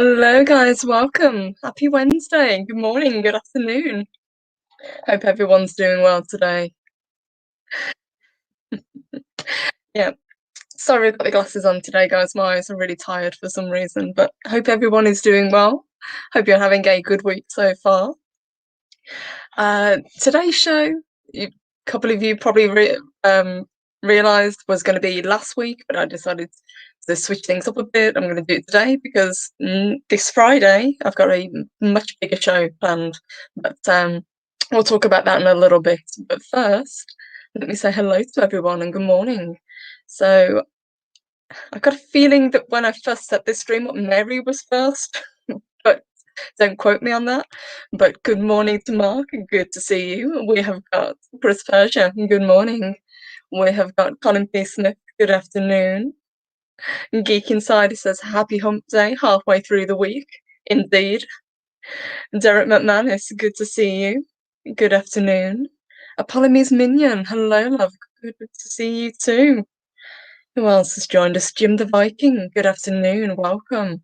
Hello, guys. Welcome. Happy Wednesday. Good morning. Good afternoon. Hope everyone's doing well today. Yeah. Sorry, I've got the glasses on today, guys. My eyes are really tired for some reason, but hope everyone is doing well. Hope you're having a good week so far. Today's show, a couple of you probably realized was going to be last week, but I decided to switch things up a bit. I'm going to do it today because this Friday I've got a much bigger show planned, but we'll talk about that in a little bit. But first, let me say hello to everyone and good morning. So I got a feeling that when I first set this stream up, Mary was first, but don't quote me on that. But good morning to Mark, good to see you. We have got Chris Persia, good morning. We have got Colin P. Smith, good afternoon. Geek Insider says happy hump day, halfway through the week. Indeed. Derek McManus, good to see you. Good afternoon. Apollome's Minion, hello love, good to see you too. Who else has joined us? Jim the Viking, good afternoon, welcome.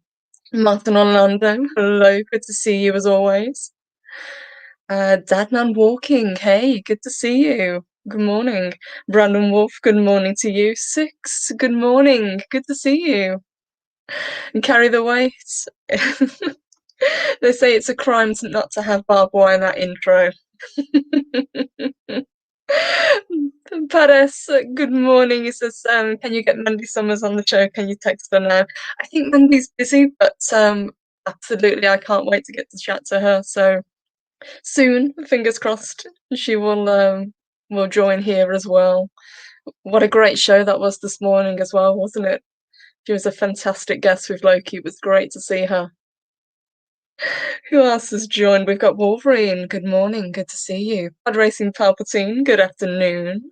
Martin Orlando, hello, good to see you as always. Dadman Walking, hey, good to see you. Good morning. Brandon Wolf, good morning to you. Six, good morning, good to see you. And Carry the Weight. They say it's a crime not to have barbed wire in that intro. Paris, good morning. He says, can you get Mandy Summers on the show? Can you text her now? I think Mandy's busy, but absolutely, I can't wait to get to chat to her. So soon, fingers crossed, she will join here as well. What a great show that was this morning as well, wasn't it? She was a fantastic guest with Loki. It was great to see her. Who else has joined? We've got Wolverine. Good morning. Good to see you. Pod Racing Palpatine. Good afternoon.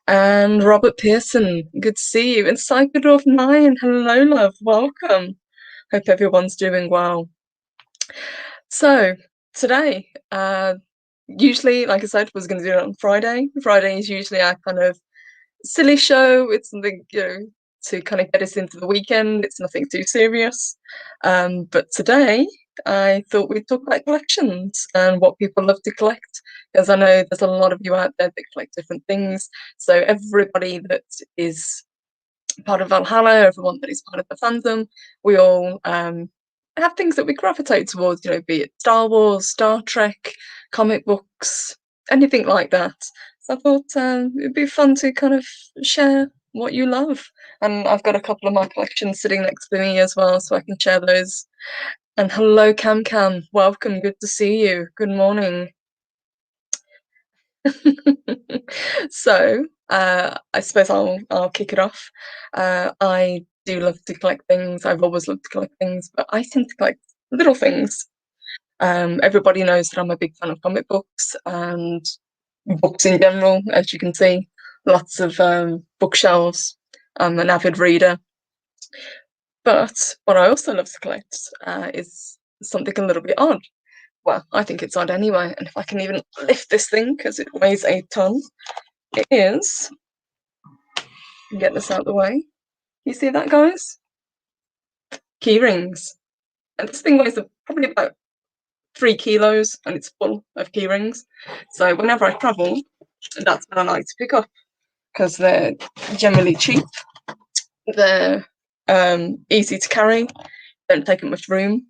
And Robert Pearson. Good to see you. And Psychodorf 9. Hello, love. Welcome. Hope everyone's doing well. So, today, usually, like I said, was going to do it on Friday. Friday is usually our kind of silly show. It's something, to kind of get us into the weekend. It's nothing too serious. But today, I thought we'd talk about collections and what people love to collect, because I know there's a lot of you out there that collect different things. So everybody that is part of Valhalla, everyone that is part of the fandom, we all have things that we gravitate towards, be it Star Wars, Star Trek, comic books, anything like that. So I thought it'd be fun to kind of share what you love. And I've got a couple of my collections sitting next to me as well, so I can share those. And hello, Cam Cam. Welcome. Good to see you. Good morning. So, I suppose I'll kick it off. I do love to collect things. I've always loved to collect things, but I tend to collect little things. Everybody knows that I'm a big fan of comic books and books in general, as you can see. Lots of bookshelves. I'm an avid reader. But what I also love to collect is something a little bit odd. Well, I think it's odd anyway. And if I can even lift this thing, because it weighs a ton, it is. Get this out of the way. You see that, guys? Key rings. And this thing weighs probably about 3 kilos, and it's full of key rings. So whenever I travel, that's what I like to pick up, because they're generally cheap. They're easy to carry. Don't take up much room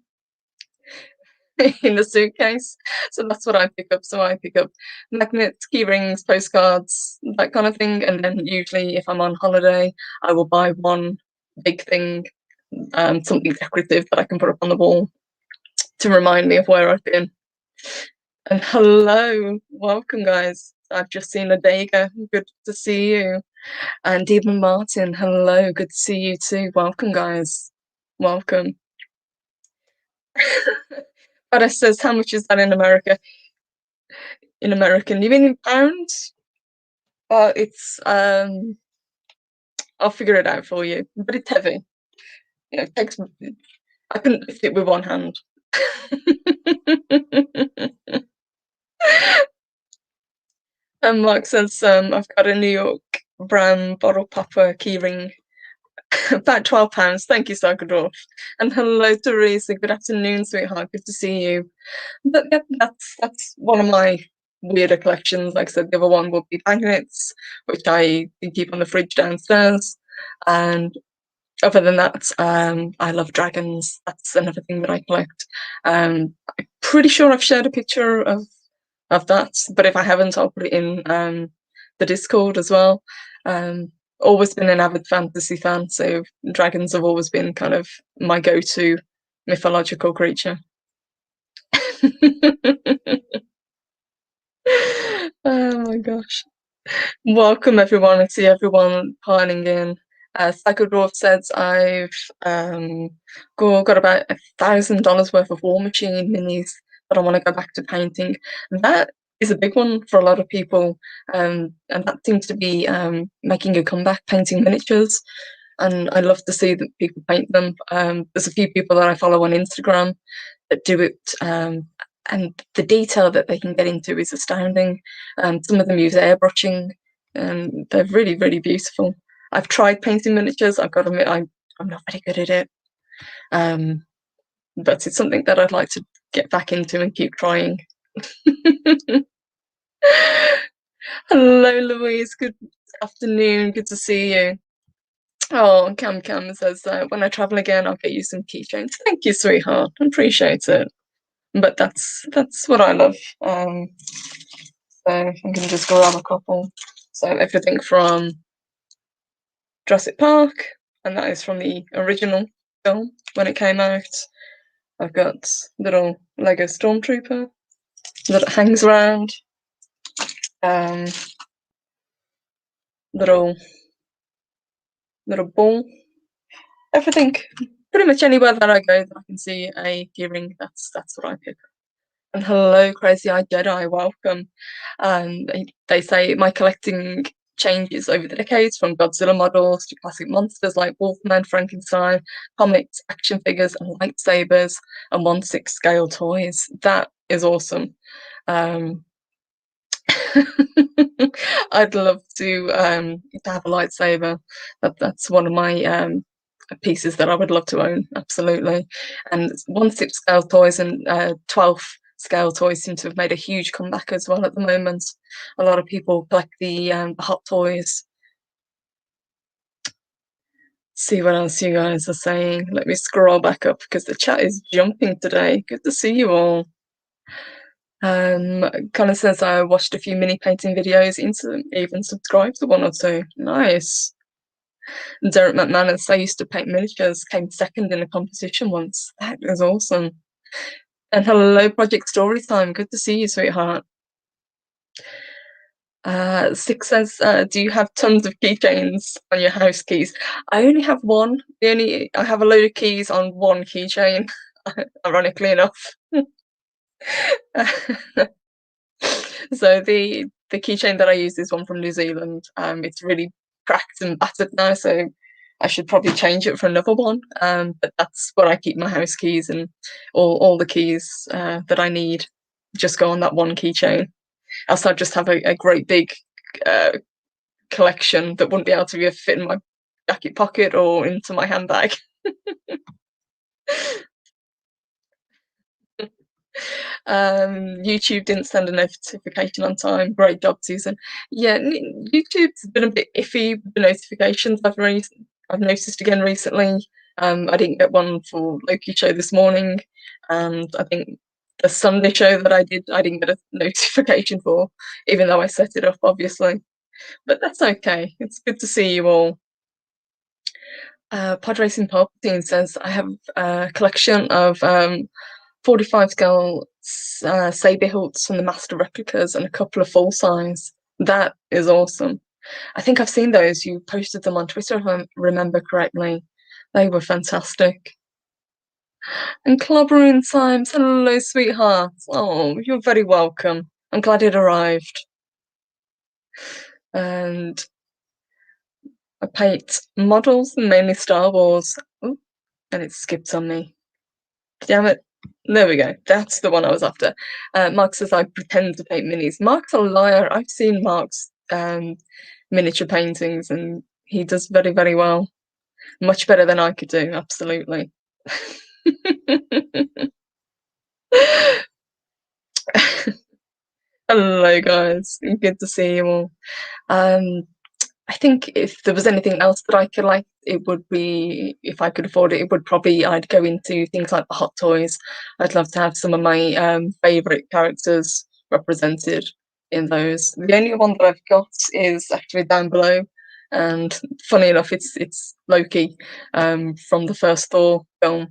in the suitcase. So that's what I pick up. So I pick up magnets, key rings, postcards, that kind of thing. And then usually if I'm on holiday, I will buy one big thing, something decorative that I can put up on the wall to remind me of where I've been. And hello, welcome guys. I've just seen Adega, good to see you. And Eben Martin, hello, good to see you too. Welcome guys, welcome. But says, how much is that in America? In American, you mean in pounds? It's I'll figure it out for you, but it's heavy. It takes. I couldn't lift it with one hand. And Mark says, I've got a New York brand bottle popper keyring About £12. Thank you, Sakadorf. And hello, Teresa. Good afternoon, sweetheart. Good to see you. But yeah, that's one of my weirder collections. Like I said, the other one would be magnets, which I can keep on the fridge downstairs. And other than that, I love dragons. That's another thing that I collect. I'm pretty sure I've shared a picture of that, but if I haven't, I'll put it in the Discord as well. Always been an avid fantasy fan, so dragons have always been kind of my go-to mythological creature. Oh my gosh. Welcome everyone. I see everyone piling in. Psychodorf says I've got about $1,000 worth of War Machine minis that I want to go back to painting. And that is a big one for a lot of people. And that seems to be making a comeback, painting miniatures. And I love to see that people paint them. There's a few people that I follow on Instagram that do it, and the detail that they can get into is astounding. Some of them use airbrushing, and they're really, really beautiful. I've tried painting miniatures. I've got to admit, I'm not very good at it, but it's something that I'd like to get back into and keep trying. Hello, Louise. Good afternoon. Good to see you. Oh, Cam says, when I travel again, I'll get you some keychains. Thank you, sweetheart. I appreciate it. But that's what I love. So I can just grab a couple. So everything from Jurassic Park, and that is from the original film when it came out. I've got little Lego Stormtrooper that hangs around. Little ball. Everything. Pretty much anywhere that I go that I can see a keyring, that's what I pick. And hello, Crazy Eyed Jedi, welcome. They say my collecting changes over the decades from Godzilla models to classic monsters like Wolfman, Frankenstein, comics, action figures, and lightsabers, and 1/6 scale toys. That is awesome. I'd love to have a lightsaber. That's one of my pieces that I would love to own, absolutely. And 1/6 scale toys and 12 scale toys seem to have made a huge comeback as well at the moment. A lot of people collect the Hot Toys. See what else you guys are saying. Let me scroll back up because the chat is jumping today. Good to see you all. Connor says I watched a few mini painting videos, even subscribed to one or two. Nice. Derek McManus, I used to paint miniatures, came second in a competition once. That is awesome. And hello, Project Storytime. Good to see you, sweetheart. Six says, do you have tons of keychains on your house keys? I only have one. I have a load of keys on one keychain, ironically enough. So the keychain that I use is one from New Zealand. It's really cracked and battered now, so I should probably change it for another one. But that's where I keep my house keys, and all the keys that I need just go on that one keychain. Else I'd just have a great big collection that wouldn't be able to fit in my jacket pocket or into my handbag. YouTube didn't send a notification on time. Great job, Susan. Yeah, YouTube's been a bit iffy with the notifications. I've noticed again recently. I didn't get one for Loki show this morning, and I think the Sunday show that I didn't get a notification for, even though I set it up, obviously. But that's okay. It's good to see you all. Pod Racing Palpatine says, I have a collection of 45 scale saber hilts from the master replicas and a couple of full size. That is awesome. I think I've seen those. You posted them on Twitter, if I remember correctly. They were fantastic. And Clobbering Times, hello, sweetheart. Oh, you're very welcome. I'm glad it arrived. And I paint models, mainly Star Wars. Ooh, and it skipped on me. Damn it. There we go. That's the one I was after. Mark says I pretend to paint minis. Mark's a liar. I've seen Mark's miniature paintings, and he does very, very well. Much better than I could do, absolutely. Hello, guys. Good to see you all. Um, I think if there was anything else that I could like, it would be if I could afford it, it would probably I'd go into things like the Hot Toys. I'd love to have some of my favorite characters represented in those. The only one that I've got is actually down below, and funny enough, it's Loki from the first Thor film.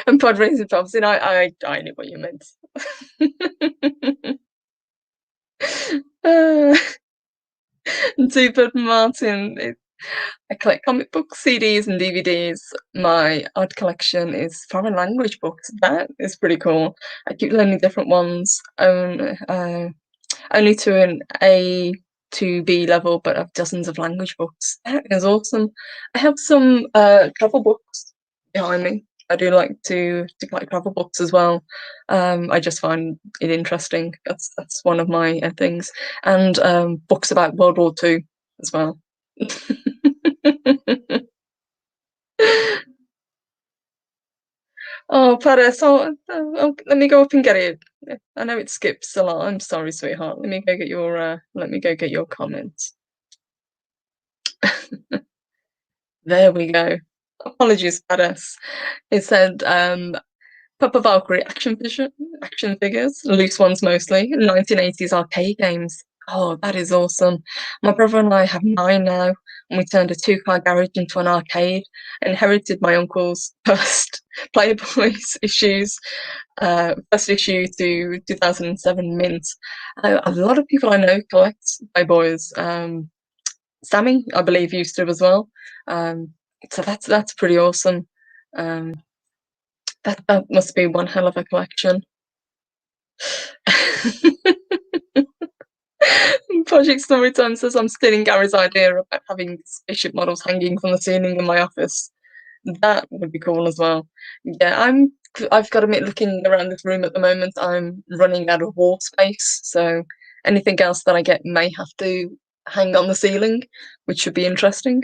And pod racing Thompson, I knew what you meant. uh, Super Martin. I collect comic books, CDs, and DVDs. My odd collection is foreign language books. That is pretty cool. I keep learning different ones. Only to an A to B level, but I've dozens of language books. That is awesome. I have some travel books behind me. I do like to collect travel books as well. I just find it interesting. That's one of my things, and books about World War II as well. Oh, Paris, let me go up and get it. I know it skips a lot. I'm sorry, sweetheart. Let me go get your comments. There we go. Apologies, Paris. It said, Papa Valkyrie action figures, loose ones mostly, 1980s arcade games. Oh, that is awesome. My brother and I have mine now, and we turned a two-car garage into an arcade. Inherited my uncle's first Playboy's issues, first issue to 2007 mint. A lot of people I know collect Playboys. Sammy, I believe, used to as well. So that's pretty awesome. Um, that must be one hell of a collection. Project Storytime says I'm stealing Gary's idea about having spaceship models hanging from the ceiling in my office. That would be cool as well. Yeah, I've got to admit, looking around this room at the moment, I'm running out of wall space, so anything else that I get may have to hang on the ceiling, which should be interesting.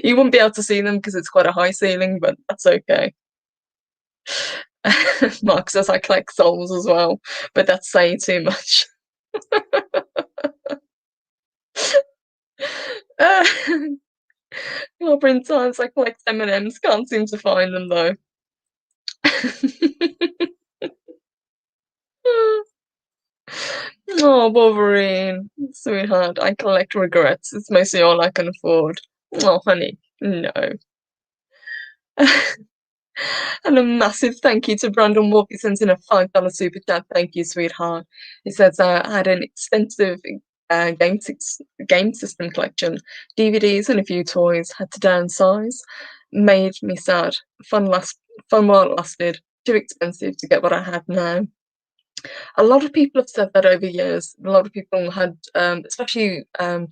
You won't be able to see them because it's quite a high ceiling, but that's okay. Mark says I collect souls as well, but that's saying too much. uh, times I collect M&Ms, can't seem to find them though. Oh, Wolverine, sweetheart, I collect regrets. It's mostly all I can afford. Oh, honey, no. And a massive thank you to Brandon Wolf. He sends in a $5 super chat. Thank you, sweetheart. He says, I had an extensive game system collection, DVDs, and a few toys. Had to downsize. Made me sad. Fun while it lasted. Too expensive to get what I have now. A lot of people have said that over years. A lot of people had, especially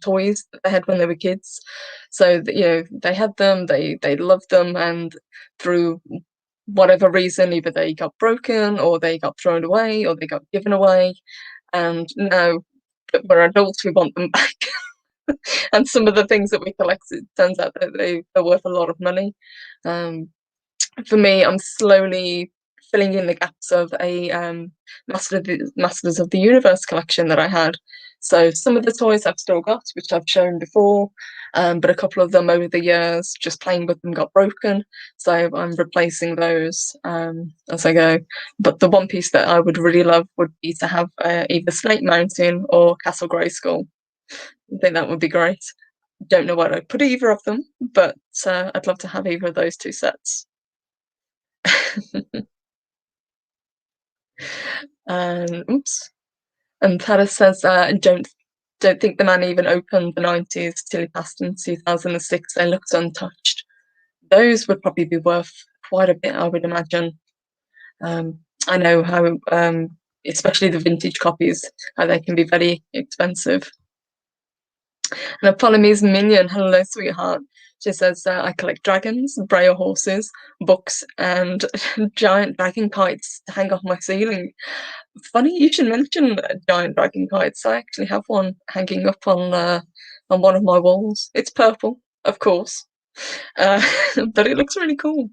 toys that they had when they were kids. So that, they had them, they loved them, and through whatever reason, either they got broken, or they got thrown away, or they got given away. And now that we're adults, we want them back. And some of the things that we collect, it turns out that they're worth a lot of money. For me, I'm slowly filling in the gaps of a Masters of the Universe collection that I had. So some of the toys I've still got, which I've shown before, but a couple of them over the years, just playing with them, got broken. So I'm replacing those as I go. But the one piece that I would really love would be to have either Snake Mountain or Castle Grayskull. I think that would be great. Don't know where I'd put either of them, but I'd love to have either of those two sets. Oops. And Paris says, don't think the man even opened the 90s till he passed in 2006. They looked untouched. Those would probably be worth quite a bit, I would imagine. I know how, especially the vintage copies, how they can be very expensive. And a Polynesian minion, hello, sweetheart. She says, "I collect dragons, braille horses, books, and giant dragon kites to hang off my ceiling." Funny you should mention giant dragon kites. I actually have one hanging up on one of my walls. It's purple, of course, uh, but it looks really cool.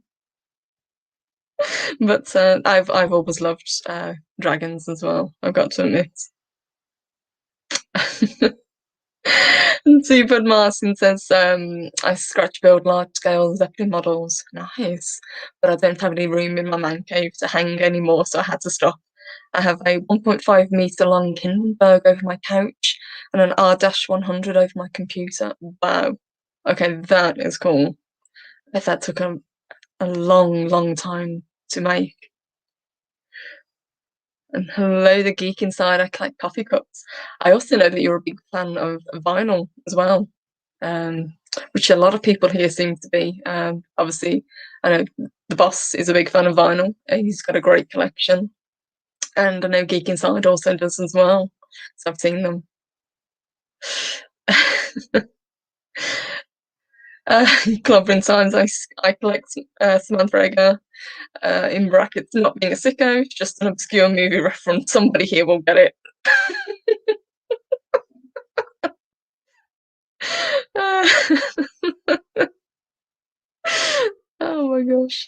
But I've always loved dragons as well. I've got to admit. Seabird Martin says, I scratch build large scale Zeppelin models. Nice. But I don't have any room in my man cave to hang anymore, so I had to stop. I have a 1.5 meter long Hindenburg over my couch and an R-100 over my computer. Wow. Okay, that is cool. I bet that took a long, long time to make. And hello, the geek inside. I collect coffee cups. I also know that you're a big fan of vinyl as well, um, which a lot of people here seem to be. Obviously, I know the boss is a big fan of vinyl. He's got a great collection, and I know Geek Inside also does as well. So I've seen them. Clobbering Signs. I collect Samantha Eggar. In brackets, not being a sicko, just an obscure movie reference. Somebody here will get it. Oh my gosh.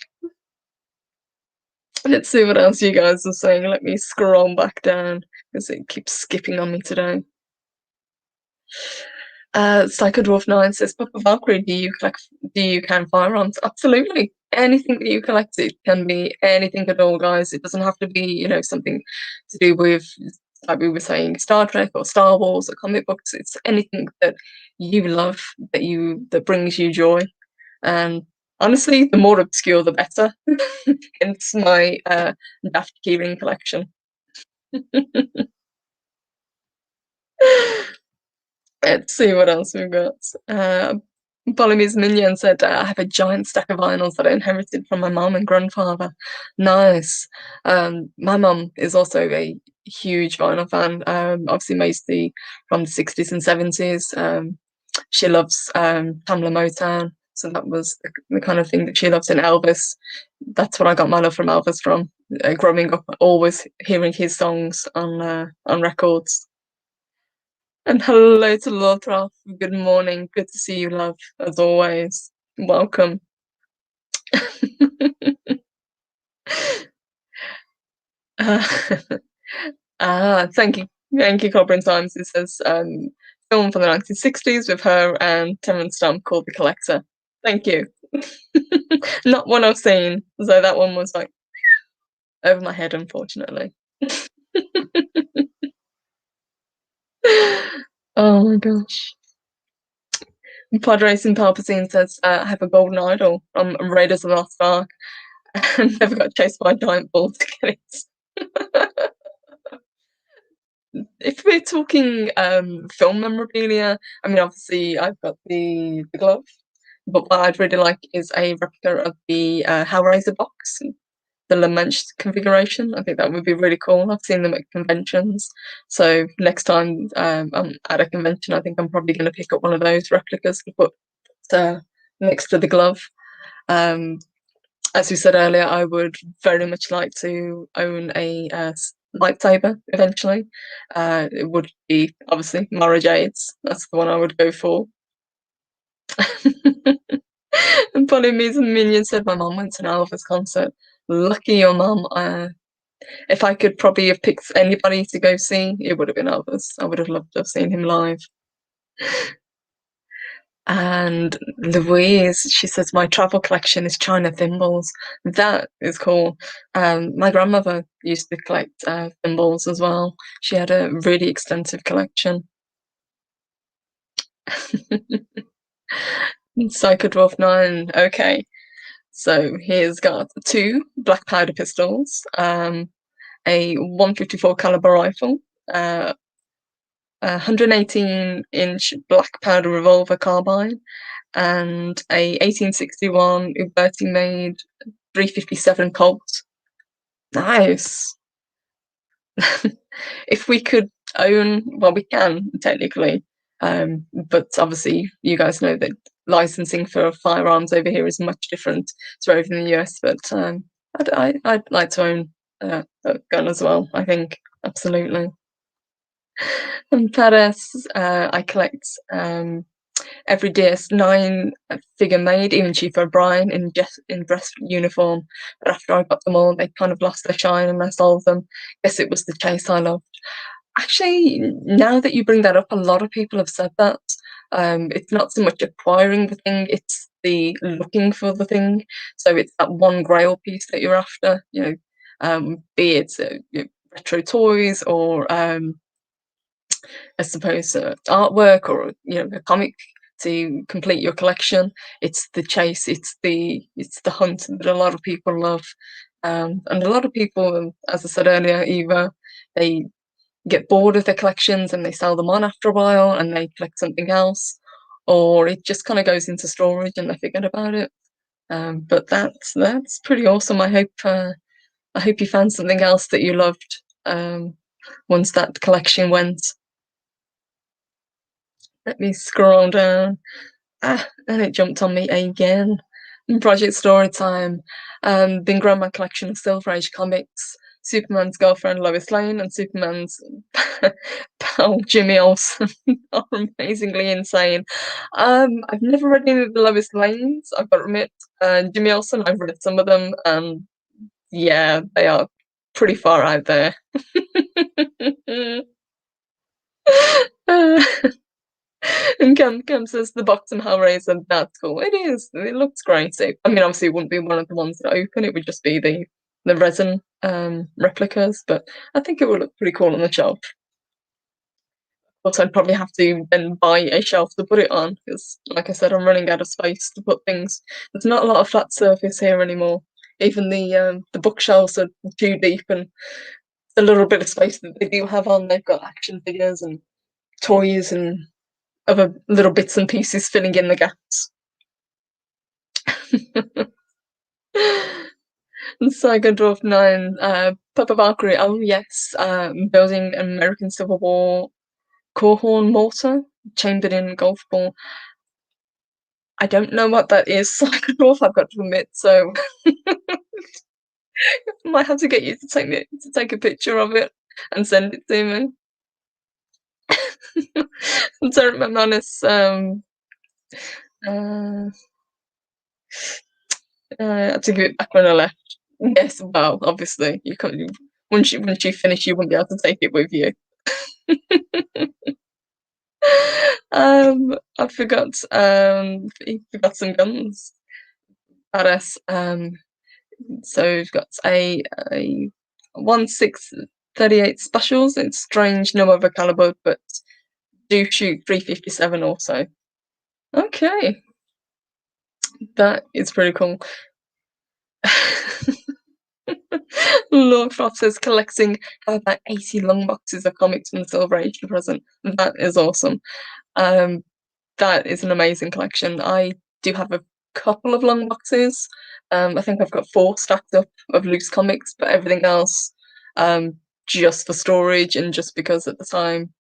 Let's see what else you guys are saying. Let me scroll back down because it keeps skipping on me today. Psycho Dwarf 9 says, Papa Valkyrie, do you can firearms? Absolutely. Anything that you collect, it can be anything at all, guys. It doesn't have to be, something to do with, like we were saying, Star Trek or Star Wars or comic books. It's anything that you love, that brings you joy. And honestly, the more obscure, the better. Hence my Daft keyring collection. Let's see what else we've got. Polymy's Minion said, I have a giant stack of vinyls that I inherited from my mum and grandfather. Nice. My mum is also a huge vinyl fan, obviously mostly from the 60s and 70s. She loves Pamela Motown, so that was the kind of thing that she loves in Elvis. That's what I got my love from Elvis from. Growing up, always hearing his songs on records. And hello to Lothrop. Good morning. Good to see you, love, as always. Welcome. uh, thank you. Thank you, Cobra Times. It says film from the 1960s with her and Terence Stamp called The Collector. Thank you. Not one I've seen, so that one was like over my head, unfortunately. Oh my gosh. Pod Racing Palpatine says, I have a golden idol from Raiders of the Lost Ark and never got chased by a giant bull to get it. If we're talking film memorabilia, I mean, obviously I've got the glove, but what I'd really like is a replica of the Hellraiser box, the La Manche configuration. I think that would be really cool. I've seen them at conventions, so next time I'm at a convention, I think I'm probably going to pick up one of those replicas to put next to the glove. As we said earlier, I would very much like to own a lightsaber eventually. It would be obviously Mara Jade's. That's the one I would go for. And Polymers and Minion said my mum went to an Elvis concert. Lucky your mum. If I could probably have picked anybody to go see, it would have been Elvis. I would have loved to have seen him live. And Louise, she says, my travel collection is China thimbles. That is cool. My grandmother used to collect thimbles as well. She had a really extensive collection. Psycho Dwarf 9, okay. So he's got 2 black powder pistols, a 154 caliber rifle, a 118-inch black powder revolver carbine, and a 1861 Uberti made 357 Colt. Nice. If we could own, well, we can technically, but obviously you guys know that licensing for firearms over here is much different to over in the US. But I'd like to own a gun as well. I think absolutely. And Paris, I collect every DS9 figure made, even Chief O'Brien in dress uniform. But after I got them all, they kind of lost their shine and I sold them. Guess it was the chase I loved. Actually, now that you bring that up, a lot of people have said that. It's not so much acquiring the thing, it's the looking for the thing. So it's that one grail piece that you're after, be it retro toys or I suppose artwork or a comic to complete your collection. It's the chase, it's the hunt that a lot of people love, and a lot of people, as I said earlier, either they get bored of their collections and they sell them on after a while and they collect something else, or it just kind of goes into storage and they forget about it. But that's pretty awesome. I hope you found something else that you loved once that collection went. Let me scroll down. And it jumped on me again. Project Story Time. Been growing my collection of Silver Age comics. Superman's girlfriend Lois Lane and Superman's pal Jimmy Olsen are amazingly insane. I've never read any of the Lois Lanes, I've got to admit. Jimmy Olsen, I've read some of them, and yeah, they are pretty far out there. And Cam says the bottom Hellraiser, that's cool. It is. It looks great. I mean, obviously, it wouldn't be one of the ones that open. It would just be the resin replicas. But I think it would look pretty cool on the shelf. But I'd probably have to then buy a shelf to put it on because, like I said, I'm running out of space to put things. There's not a lot of flat surface here anymore. Even the bookshelves are too deep, and the little bit of space that they do have on, they've got action figures and toys and other little bits and pieces filling in the gaps. Saga Dwarf 9, Papa Valkyrie, oh yes, building an American Civil War core horn mortar chambered in golf ball. I don't know what that is, Saga Dwarf, I've got to admit, so might have to get you to take a picture of it and send it to me. Derek McManus, I had to give it back when I left. Yes, well, obviously you can't. Once you finish, you wouldn't be able to take it with you. I forgot. He forgot some guns. Badass. So we've got a 1.638 specials. It's strange, no other caliber, but do shoot 357 also. Okay, that is pretty cool. Lord Frost says collecting about 80 long boxes of comics from the Silver Age to present. That is awesome. That is an amazing collection. I do have a couple of long boxes. I think I've got 4 stacked up of loose comics, but everything else just for storage and just because at the time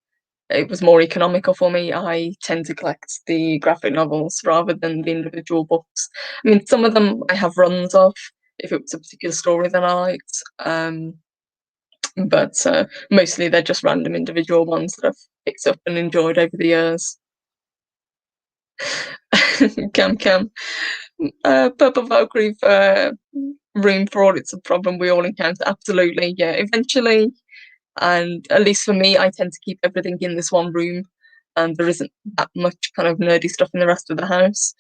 it was more economical for me. I tend to collect the graphic novels rather than the individual books. I mean, some of them I have runs of if it was a particular story that I liked, but mostly they're just random individual ones that I've picked up and enjoyed over the years. Cam, Purple Valkyrie for room for all, it's a problem we all encounter. Absolutely, yeah. Eventually, and at least for me, I tend to keep everything in this one room, and there isn't that much kind of nerdy stuff in the rest of the house.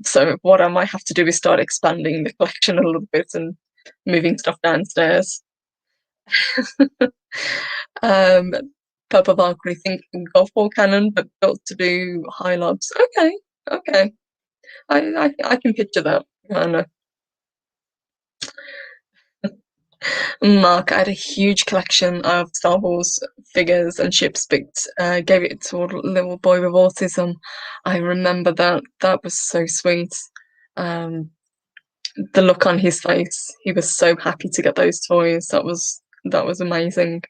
So what I might have to do is start expanding the collection a little bit and moving stuff downstairs. Purple Valkyrie, think golf ball cannon, but built to do high lobs. Okay. I can picture that. I know. Mark, I had a huge collection of Star Wars figures and ships, but gave it to a little boy with autism. I remember that. That was so sweet. The look on his face, he was so happy to get those toys. That was amazing.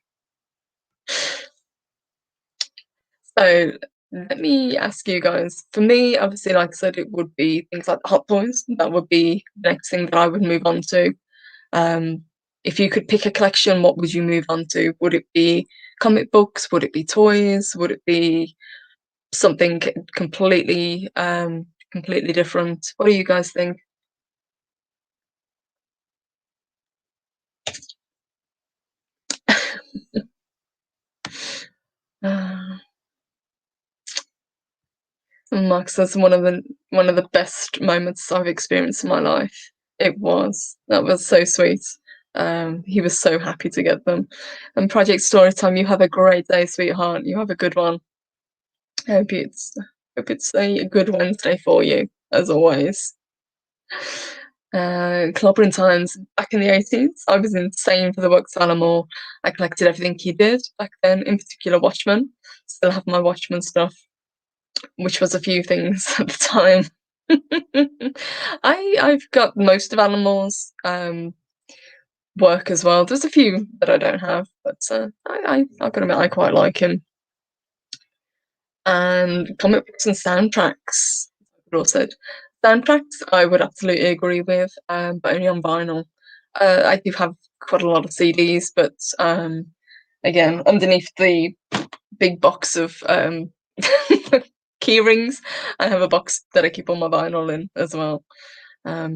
So Let me ask you guys. For me, obviously, like I said, it would be things like the hot toys. That would be the next thing that I would move on to. Um, if you could pick a collection, what would you move on to? Would it be comic books? Would it be toys? Would it be something completely different? What do you guys think? Uh, Max, that's one of the best moments I've experienced in my life. It was. That was so sweet. He was so happy to get them. And Project Storytime, you have a great day, sweetheart. You have a good one. I hope it's a good Wednesday for you, as always. Clobbering Times, back in the 80s, I was insane for the works of Alan Moore. I collected everything he did back then, in particular Watchmen. Still have my Watchmen stuff, which was a few things at the time. I've got most of Alan Moore's work as well. There's a few that I don't have, but I've got to admit I quite like him. And comic books and soundtracks. Also, soundtracks I would absolutely agree with, but only on vinyl. I do have quite a lot of CDs, but again, underneath the big box of key rings, I have a box that I keep all my vinyl in as well.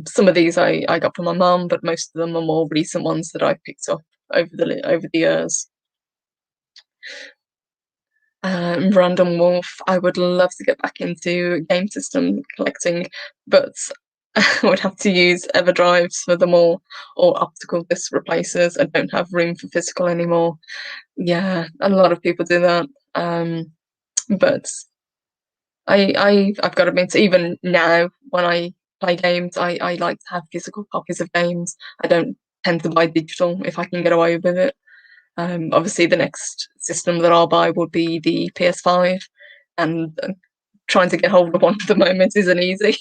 Some of these I got from my mum, but most of them are more recent ones that I've picked up over the years. Random Wolf. I would love to get back into game system collecting, but I would have to use EverDrives for them all or optical disc replacers. I don't have room for physical anymore. Yeah, a lot of people do that. But I've got to admit, even now when I play games, I like to have physical copies of games. I don't tend to buy digital if I can get away with it. Obviously, the next system that I'll buy would be the PS5, and trying to get hold of one at the moment isn't easy,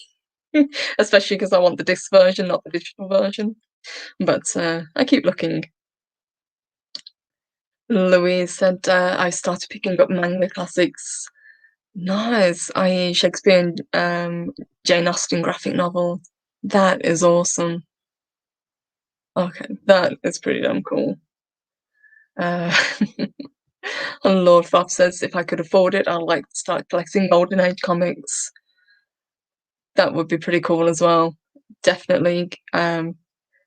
especially because I want the disc version, not the digital version. But I keep looking. Louise said I started picking up manga classics. Nice, i.e. Shakespeare and Jane Austen graphic novel. That is awesome. Okay, that is pretty damn cool. Uh, and Lord Fox says if I could afford it, I'd like to start collecting Golden Age comics. That would be pretty cool as well. Definitely. I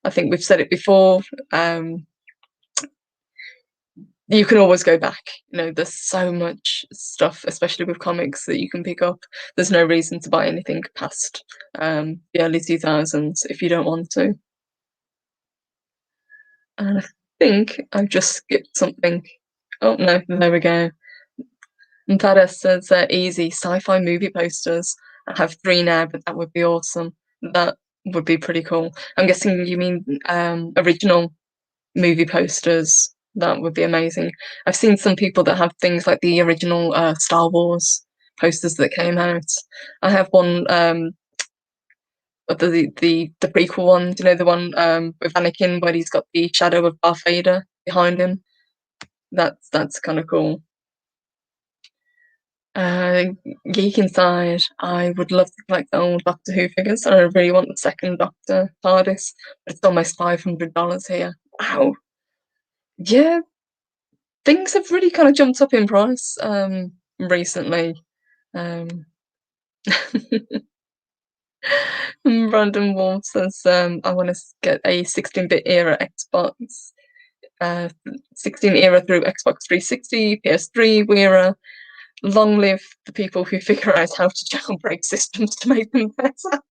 think we've said it before. You can always go back. You know, there's so much stuff, especially with comics, that you can pick up. There's no reason to buy anything past the early 2000s if you don't want to. And I think I've just skipped something. Oh no, there we go. And Thaddeus says easy sci-fi movie posters. I have three now, but that would be awesome. That would be pretty cool. I'm guessing you mean original movie posters. That would be amazing. I've seen some people that have things like the original Star Wars posters that came out. I have one of the prequel one, you know, the one with Anakin where he's got the shadow of Darth Vader behind him. That's kind of cool. Uh, Geek Inside. I would love to collect the old Doctor Who figures. I really want the second Doctor TARDIS, but it's almost $500 here. Wow. Yeah, things have really kind of jumped up in price recently. Um, Brandon Wolf says I want to get a 16-bit era Xbox, 16 era through Xbox 360, PS3 era. Long live the people who figure out how to jailbreak systems to make them better.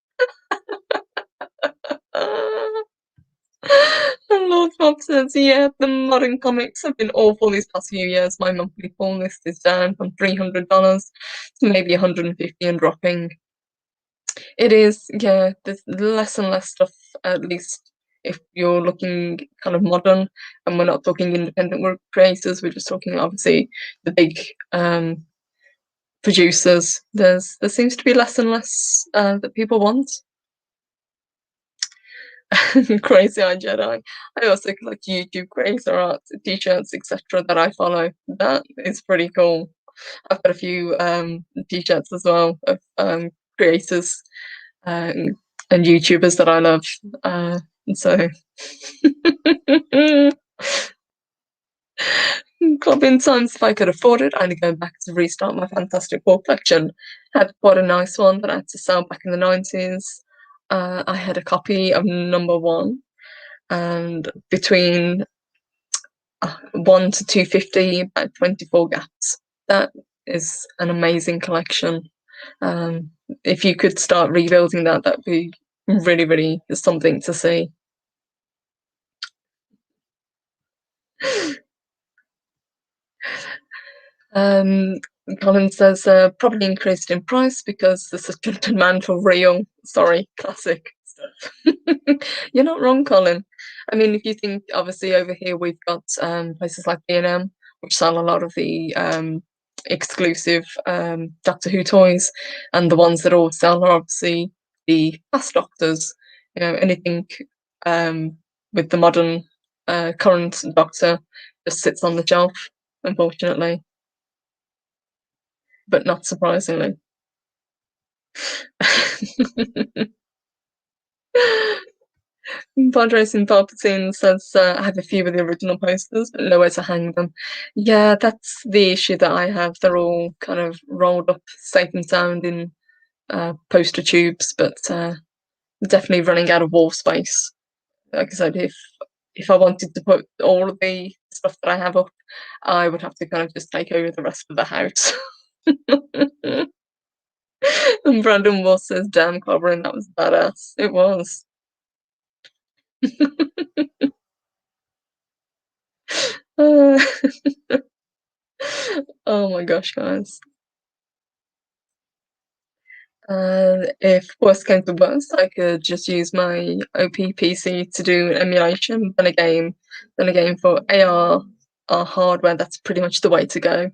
And Lord Bob says, yeah, the modern comics have been awful these past few years. My monthly pull list is down from $300 to maybe 150 and dropping. It is, yeah, there's less and less stuff, at least if you're looking kind of modern, and we're not talking independent work creators, we're just talking obviously the big producers. There seems to be less and less that people want. Crazy Eye Jedi. I also collect YouTube creator art, t-shirts, etc. that I follow. That is pretty cool. I've got a few t-shirts as well of creators and YouTubers that I love. And so clubbing times, if I could afford it, I'd go back to restart my Fantastic Four collection. Had quite a nice one that I had to sell back in the 90s. I had a copy of number one, and between 1 to 250, about 24 gaps. That is an amazing collection. Um, if you could start rebuilding that, that'd be really, really something to see. Um, Colin says probably increased in price because there's such a demand for real, sorry, classic stuff. You're not wrong, Colin. I mean, if you think, obviously, over here we've got places like B&M, which sell a lot of the exclusive Doctor Who toys, and the ones that all sell are obviously the past Doctors. You know, anything um, with the modern current Doctor just sits on the shelf, unfortunately, but not surprisingly. Pod Racing Palpatine says, I have a few of the original posters, but nowhere to hang them. Yeah, that's the issue that I have. They're all kind of rolled up, safe and sound in poster tubes, but definitely running out of wall space. Like I said, if I wanted to put all of the stuff that I have up, I would have to kind of just take over the rest of the house. And Brandon Wolf says, damn, clobbering, that was badass. It was. Uh, oh my gosh, guys. If worst came to worst, I could just use my OP PC to do emulation, then again for AR hardware, that's pretty much the way to go.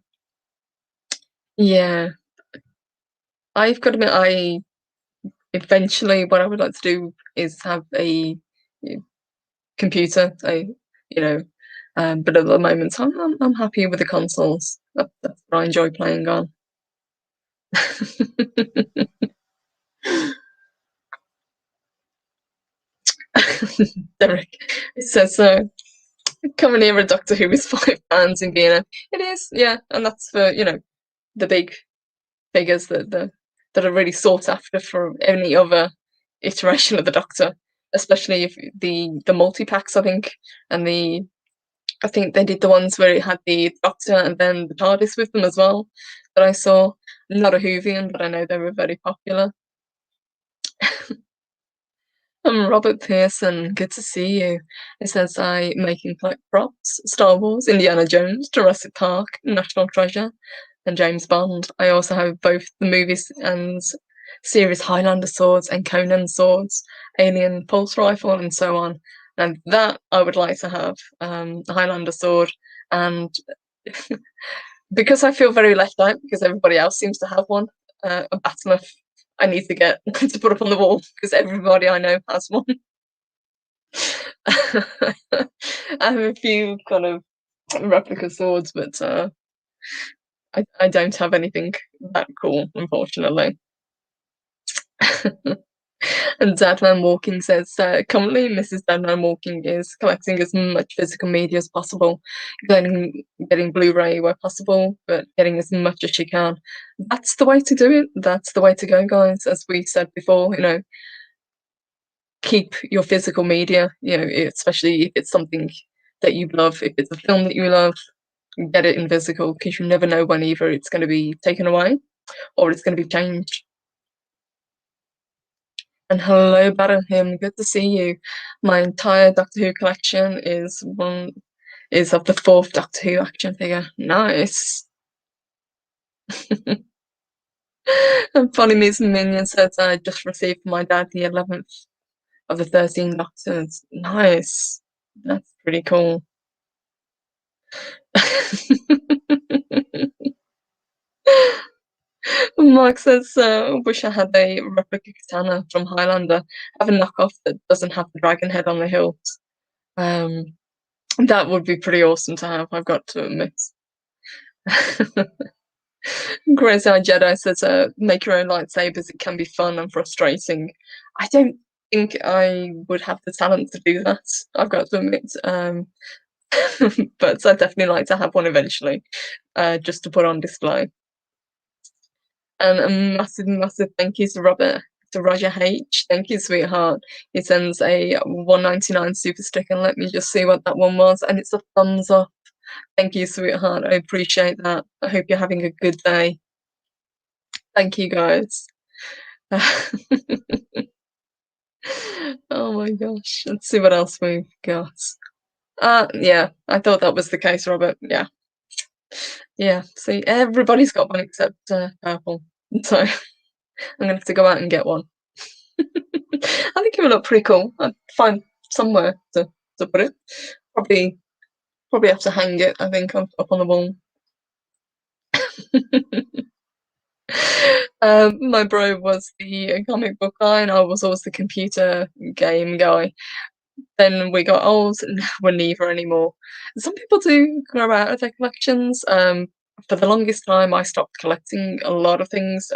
Yeah, I've got to admit, I eventually what I would like to do is have a computer, you know, but at the moment, I'm happy with the consoles. That's what I enjoy playing on. Derek says so. Coming near a Doctor Who is £5 in Vienna. It is, yeah, and that's for the big figures that are really sought after for any other iteration of the Doctor, especially if the multi packs. And I think they did the ones where it had the Doctor and then the TARDIS with them as well. That I saw. Not a Whovian, but I know they were very popular. I'm Robert Pearson. Good to see you. It says I making collect props, Star Wars, Indiana Jones, Jurassic Park, National Treasure, and James Bond. I also have both the movies and series Highlander swords and Conan swords, Alien pulse rifle, and so on. And that I would like to have the Highlander sword. And because I feel very left out because everybody else seems to have one, a battle I need to get to put up on the wall because everybody I know has one. I have a few kind of replica swords, but I don't have anything that cool, unfortunately. And Deadman Walking says, currently Mrs. Deadman Walking is collecting as much physical media as possible, getting Blu-ray where possible, but getting as much as she can. That's the way to do it. That's the way to go, guys. As we said before, keep your physical media, especially if it's something that you love, if it's a film that you love, get it in physical because you never know when either it's going to be taken away or it's going to be changed. And hello, Barrenham, good to see you. My entire Doctor Who collection is of the fourth Doctor Who action figure. Nice. And Funny Ms. Minion says I just received from my dad the 11th of the 13 Doctors. Nice. That's pretty cool. Mark says, wish I had a replica katana from Highlander. Have a knockoff that doesn't have the dragon head on the hilt. Um, that would be pretty awesome to have, I've got to admit. Crazy Eye Jedi says, make your own lightsabers. It can be fun and frustrating. I don't think I would have the talent to do that, I've got to admit. But I'd definitely like to have one eventually, just to put on display. And a massive, massive thank you to Robert, to Roger H. Thank you, sweetheart. He sends a 199 super stick, and let me just see what that one was. And it's a thumbs up. Thank you, sweetheart. I appreciate that. I hope you're having a good day. Thank you, guys. Oh my gosh. Let's see what else we've got. Yeah, I thought that was the case, Robert. Yeah. Yeah, see, everybody's got one except purple. So I'm gonna have to go out and get one. I think it would look pretty cool. I'd find somewhere to put it. Probably have to hang it, I think, up on the wall. My bro was the comic book guy, and I was always the computer game guy. Then we got old, and we're neither anymore. Some people do grow out of their collections. For the longest time, I stopped collecting a lot of things,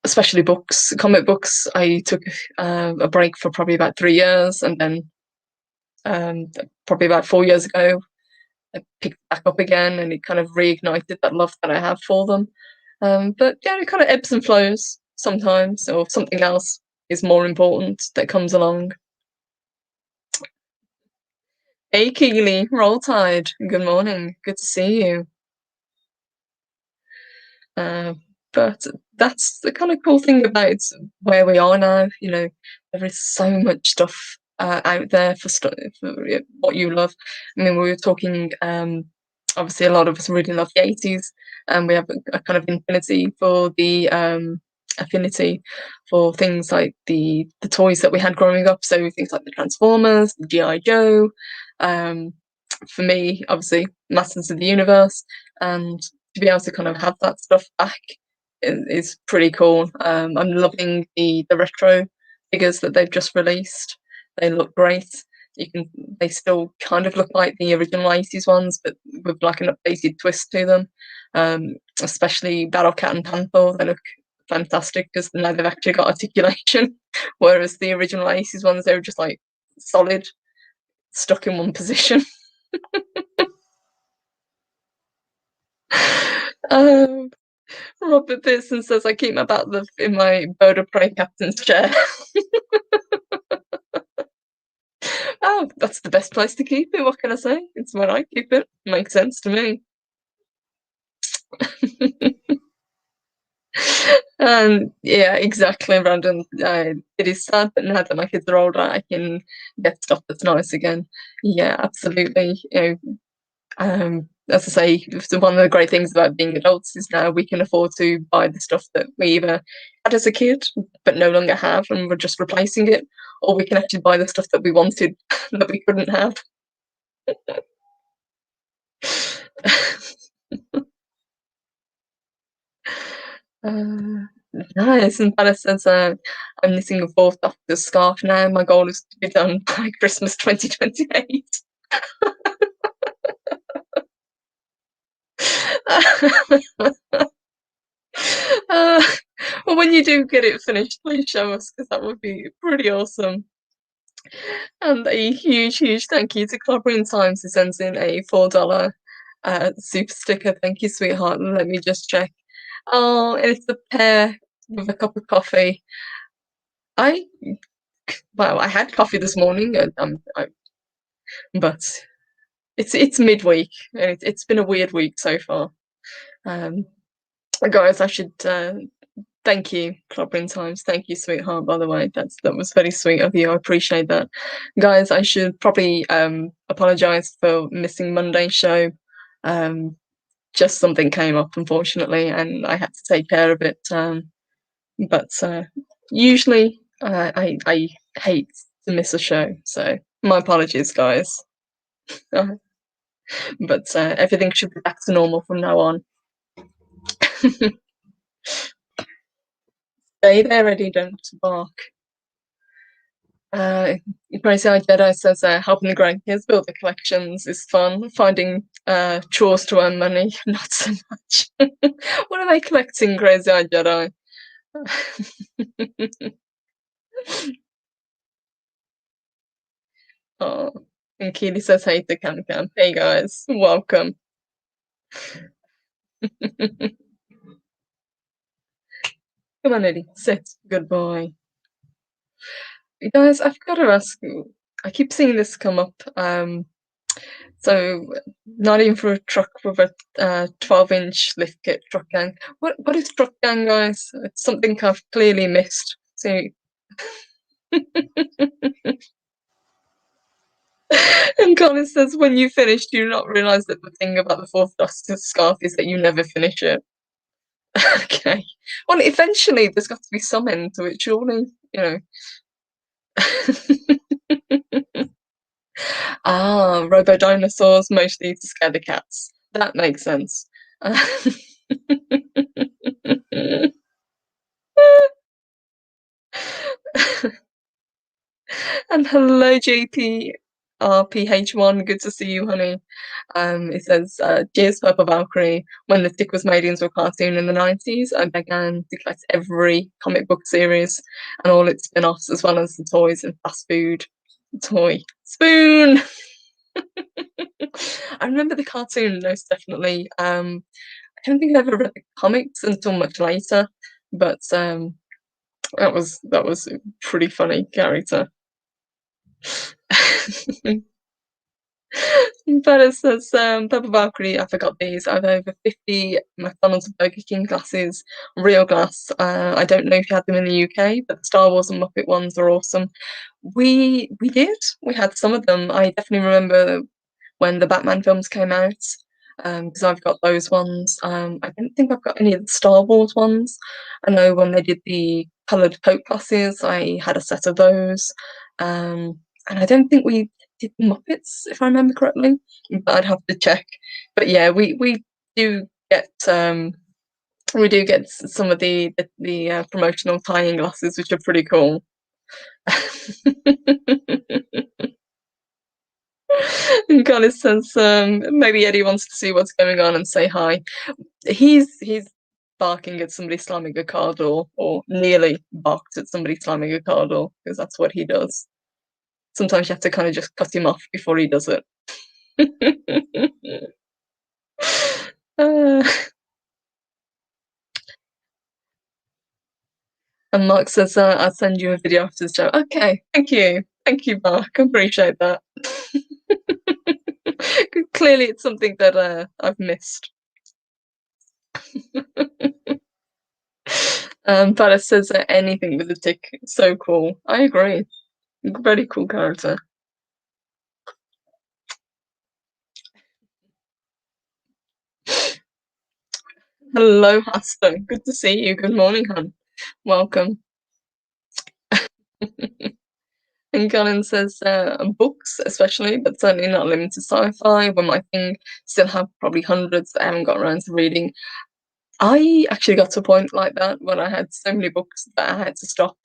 especially books, comic books. I took a break for probably about 3 years, and then probably about 4 years ago, I picked back up again, and it kind of reignited that love that I have for them. But yeah, it kind of ebbs and flows sometimes, or something else is more important that comes along. Hey Keely, roll tide. Good morning. Good to see you. But that's the kind of cool thing about where we are now. You know, there is so much stuff out there for what you love. I mean, we were talking. Obviously, a lot of us really love the 80s, and we have a kind of affinity for things like the toys that we had growing up. So things like the Transformers, the GI Joe. Um, for me, obviously, Masters of the Universe, and to be able to kind of have that stuff back is pretty cool. I'm loving the retro figures that they've just released. They look great. They still kind of look like the original 80s ones, but with like an updated twist to them. Especially Battle Cat and Panther, they look fantastic because now they've actually got articulation, whereas the original 80s ones, they were just like solid, stuck in one position. um, Robert Pearson says, I keep my batleth in my bird of prey captain's chair. Oh, that's the best place to keep it. What can I say? It's where I keep it. Makes sense to me. Yeah, exactly, Brandon. It is sad, but now that my kids are older, I can get stuff that's nice again. Yeah, absolutely. As I say, one of the great things about being adults is now we can afford to buy the stuff that we either had as a kid but no longer have, and we're just replacing it, or we can actually buy the stuff that we wanted that we couldn't have. Nice. And Palace says, I'm knitting a fourth doctor's scarf now. My goal is to be done by Christmas 2028. Well, when you do get it finished, please show us because that would be pretty awesome. And a huge, huge thank you to Clobbering Times who sends in a $4 super sticker. Thank you, sweetheart. And let me just check. Oh, it's a pear with a cup of coffee. I had coffee this morning, but it's midweek and it's been a weird week so far. Um, guys, I should thank you, Clobbering Times. Thank you, sweetheart. By the way, that was very sweet of you. I appreciate that, guys. I should probably apologise for missing Monday's show. Just something came up, unfortunately, and I had to take care of it. But usually, I hate to miss a show, so my apologies, guys. But everything should be back to normal from now on. Stay there, Eddie, don't bark. Crazy Eyed Jedi says helping the grandkids build their collections is fun. Finding chores to earn money, not so much. What are they collecting, Crazy Eyed Jedi? Oh, and Keely says hey to Cam Cam. Hey guys, welcome. Come on, Eddie, sit. Good boy. You guys, I've got to ask you. I keep seeing this come up. So not even for a truck with a 12-inch lift kit truck gang. What is truck gang, guys? It's something I've clearly missed. So and Colin says, when you finish, do you not realise that the thing about the fourth Doctor scarf is that you never finish it? Okay. Well, eventually there's got to be some end to it, surely, you know. Ah, robo dinosaurs mostly to scare the cats. That makes sense. And hello, JP. RPH1, good to see you, honey. It says, Dear Purple Valkyrie, when the stick was made into a cartoon in the 90s, I began to collect every comic book series and all its spin offs, as well as the toys and fast food. Toy spoon! I remember the cartoon most definitely. I don't think I ever read the comics until much later, but that was a pretty funny character. But it says, Purple Valkyrie, I forgot these. I have over 50 McDonald's and Burger King glasses, real glass. I don't know if you had them in the UK, but the Star Wars and Muppet ones are awesome. We did. We had some of them. I definitely remember when the Batman films came out, because I've got those ones. I don't think I've got any of the Star Wars ones. I know when they did the coloured Coke glasses, I had a set of those. And I don't think we did Muppets, if I remember correctly, but I'd have to check. But yeah, we do get some of the promotional tie-in glasses, which are pretty cool. And Colin says, maybe Eddie wants to see what's going on and say hi. He's barking at somebody slamming a car door, or nearly barked at somebody slamming a car door, because that's what he does. Sometimes you have to kind of just cut him off before he does it. uh, and Mark says, I'll send you a video after the show. Okay, thank you. Thank you, Mark. I appreciate that. Clearly, it's something that I've missed. But it says anything with a tick. So cool. I agree. Very cool character. Hello, Hasta. Good to see you. Good morning, hon. Welcome. And Colin says books, especially, but certainly not limited to sci-fi. When my thing, still have probably hundreds that I haven't got around to reading. I actually got to a point like that when I had so many books that I had to stop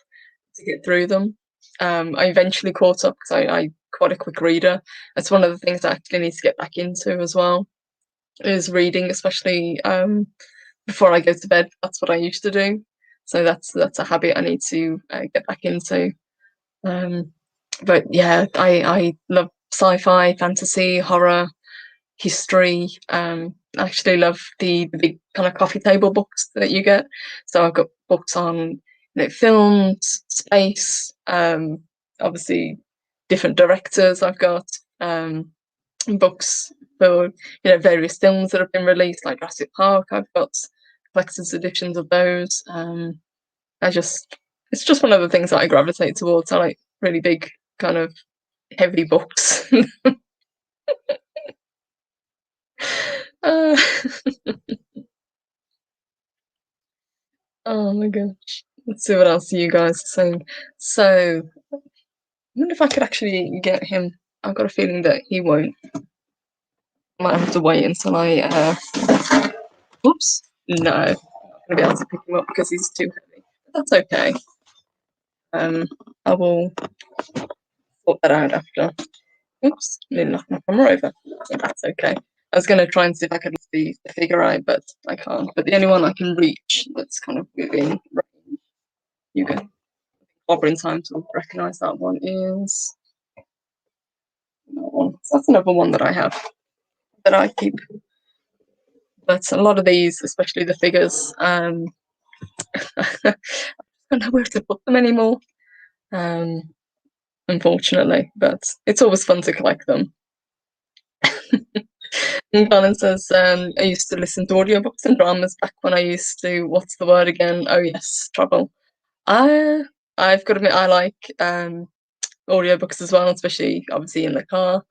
to get through them. I eventually caught up because I quite a quick reader. That's one of the things I actually need to get back into as well, is reading, especially before I go to bed. That's what I used to do. So that's a habit I need to get back into. But yeah, I love sci-fi, fantasy, horror, history. I actually love the big kind of coffee table books that you get. So I've got books on films, space, obviously different directors. I've got books for various films that have been released, like Jurassic Park. I've got collector's editions of those. It's just one of the things that I gravitate towards. I like really big kind of heavy books. uh, oh my gosh. Let's see what else you guys are saying. So, I wonder if I could actually get him. I've got a feeling that he won't. I might have to wait until Oops. No. I'm not going to be able to pick him up because he's too heavy. But that's okay. I will sort that out after. Oops, nearly knocked my camera over. That's okay. I was going to try and see if I could see the figure out, but I can't. But the only one I can reach that's kind of within range, you can bobber in time to recognise that one is that one. So that's another one that I have that I keep. But a lot of these, especially the figures, I don't know where to put them anymore. Unfortunately, but it's always fun to collect them. And Colin says, I used to listen to audiobooks and dramas back when I used to, what's the word again? Oh yes, travel. I've got to admit, I like audiobooks as well, especially obviously in the car.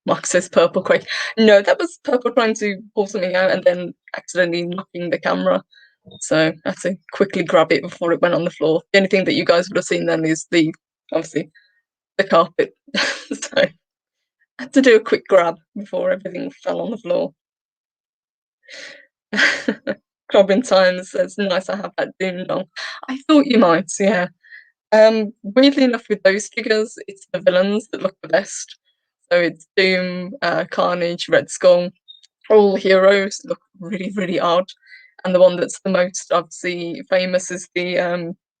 Mark says purple quick. No, that was purple trying to pull something out and then accidentally knocking the camera. So I had to quickly grab it before it went on the floor. The only thing that you guys would have seen then is obviously the carpet. So I had to do a quick grab before everything fell on the floor. Robin Times says, nice I have that Doom doll. I thought you might, yeah. Weirdly enough, with those figures, it's the villains that look the best. So it's Doom, Carnage, Red Skull. All heroes look really, really odd. And the one that's the most obviously famous is the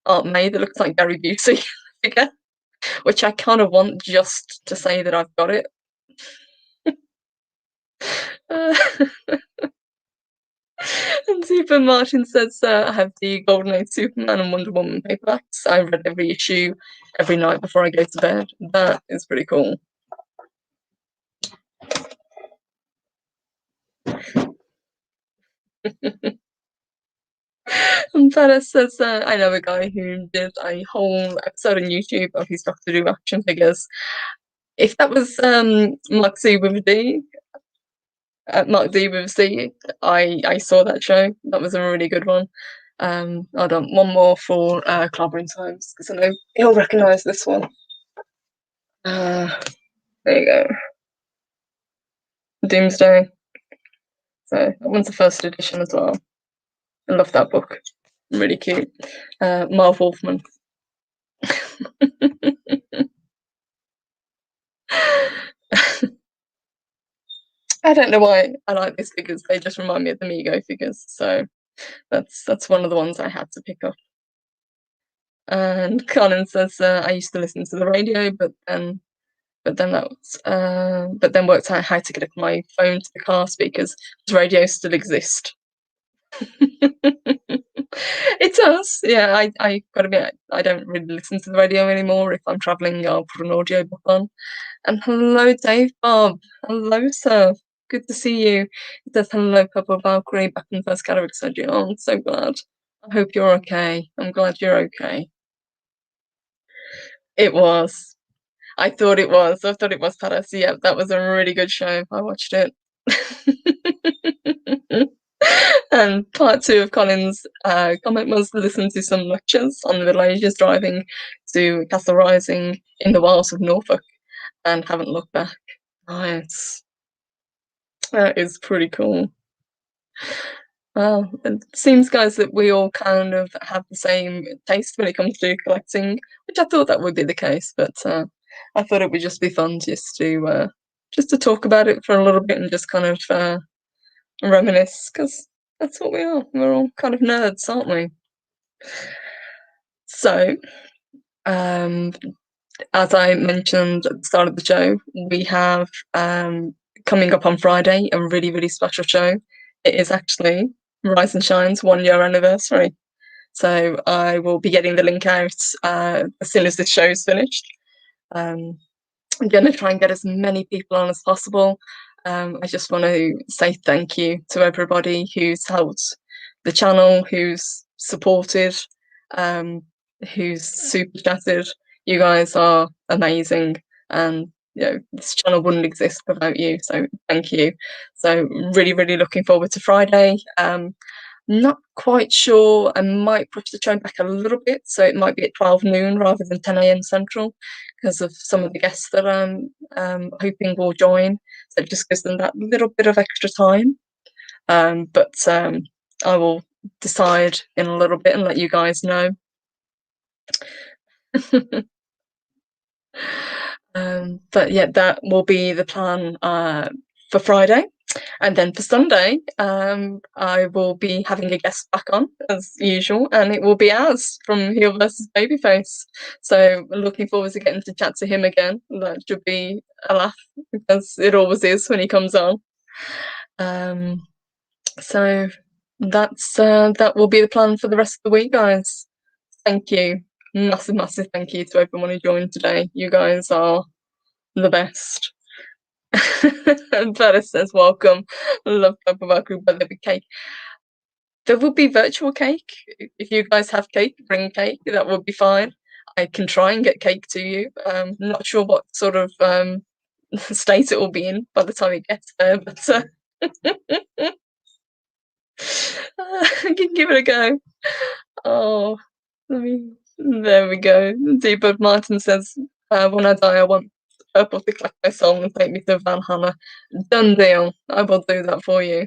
Aunt May that looks like Gary Busey figure, which I kind of want just to say that I've got it. And Super Martin says, I have the Golden Age Superman and Wonder Woman paperbacks. I read every issue every night before I go to bed. That is pretty cool. And Ferris says, I know a guy who did a whole episode on YouTube of his Doctor Who action figures. If that was Mark Z with a D, Mark D with a C, I saw that show. That was a really good one. Hold on, one more for Clobbering Times, because I know he'll recognise this one. There you go. Doomsday. So that one's the first edition as well. I love that book. Really cute. Marv Wolfman. I don't know why I like these figures. They just remind me of the Mego figures. So that's one of the ones I had to pick up. And Colin says, I used to listen to the radio, but then worked out how to get my phone to the car speakers because radios still exist. It does, yeah. I gotta admit, I don't really listen to the radio anymore. If I'm travelling, I'll put an audiobook on. And hello, Dave Bob. Hello, sir. Good to see you. It says hello, Purple Valkyrie, back in the first category. Oh, I'm so glad. I hope you're okay. I'm glad you're okay. It was. I thought it was. I thought it was Paris. Yeah, that was a really good show. I watched it. And part two of Colin's comment was listen to some lectures on the Middle Ages driving to Castle Rising in the wilds of Norfolk and haven't looked back. Nice. That is pretty cool. Well, it seems, guys, that we all kind of have the same taste when it comes to collecting, which I thought that would be the case, but I thought it would just be fun just to talk about it for a little bit and just kind of reminisce, because that's what we are. We're all kind of nerds, aren't we? So, as I mentioned at the start of the show, we have coming up on Friday a really, really special show. It is actually Rise and Shine's 1 year anniversary. So I will be getting the link out as soon as this show is finished. I'm going to try and get as many people on as possible. I just want to say thank you to everybody who's helped the channel, who's supported, who's super chatted. You guys are amazing, and this channel wouldn't exist without you. So thank you. So really, really looking forward to Friday. Not quite sure. I might push the show back a little bit, so it might be at 12 noon rather than 10 a.m. Central, because of some of the guests that I'm hoping will join. So it just gives them that little bit of extra time. But I will decide in a little bit and let you guys know. But yeah, that will be the plan for Friday. And then for Sunday, I will be having a guest back on as usual, and it will be Az from Heel versus Babyface. So looking forward to getting to chat to him again. That should be a laugh because it always is when he comes on. Um, so that will be the plan for the rest of the week, guys. Thank you. Massive, massive thank you to everyone who joined today. You guys are the best. Vera says, welcome. Love Purple Valkyrie, but there'll be cake. There will be virtual cake. If you guys have cake, bring cake. That would be fine. I can try and get cake to you. Not sure what sort of state it will be in by the time it gets there, but I can give it a go. Oh, there we go. D-Bud Martin says, when I die, I want Purple to collect my soul and take me to Valhalla. Done deal. I will do that for you.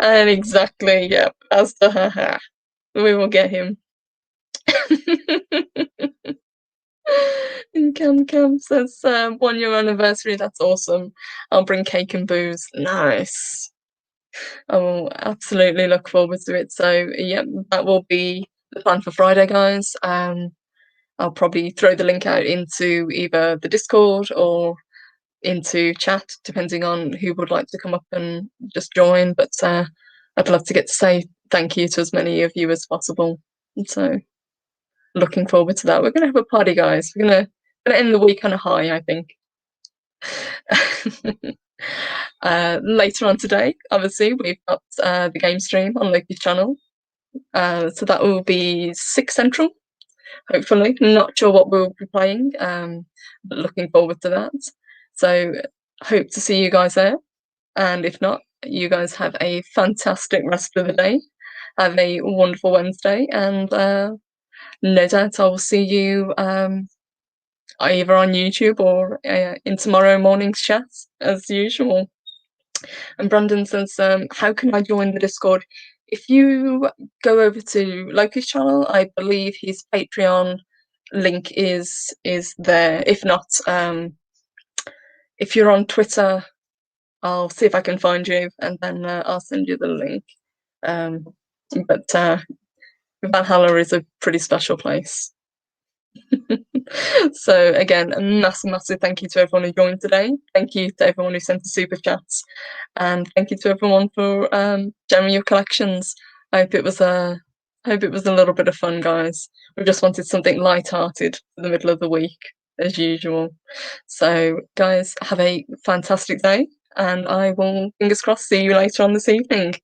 And exactly, yep, as to her, we will get him. And Cam says, 1 year anniversary, that's awesome. I'll bring cake and booze. Nice. I will absolutely look forward to it. So, yeah, that will be the plan for Friday, guys. I'll probably throw the link out into either the Discord or into chat, depending on who would like to come up and just join. But I'd love to get to say thank you to as many of you as possible. And so, looking forward to that. We're going to have a party, guys. We're going to end the week on a high, I think. Later on today, obviously, we've got the game stream on Loki's channel. So that will be 6 Central, hopefully. Not sure what we'll be playing, but looking forward to that. So hope to see you guys there. And if not, you guys have a fantastic rest of the day. Have a wonderful Wednesday, and no doubt I will see you either on YouTube or in tomorrow morning's chat as usual. And Brandon says, how can I join the Discord? If you go over to Loki's channel, I believe his Patreon link is there. If not, if you're on Twitter, I'll see if I can find you, and then I'll send you the link. But Valhalla is a pretty special place. So again, a massive thank you to everyone who joined today. Thank you to everyone who sent the super chats, and thank you to everyone for sharing your collections. I hope it was a little bit of fun, guys. We just wanted something light-hearted for the middle of the week, as usual. So, guys, have a fantastic day, and I will, fingers crossed, see you later on this evening.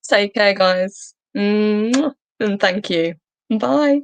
Take care, guys. And thank you. Bye.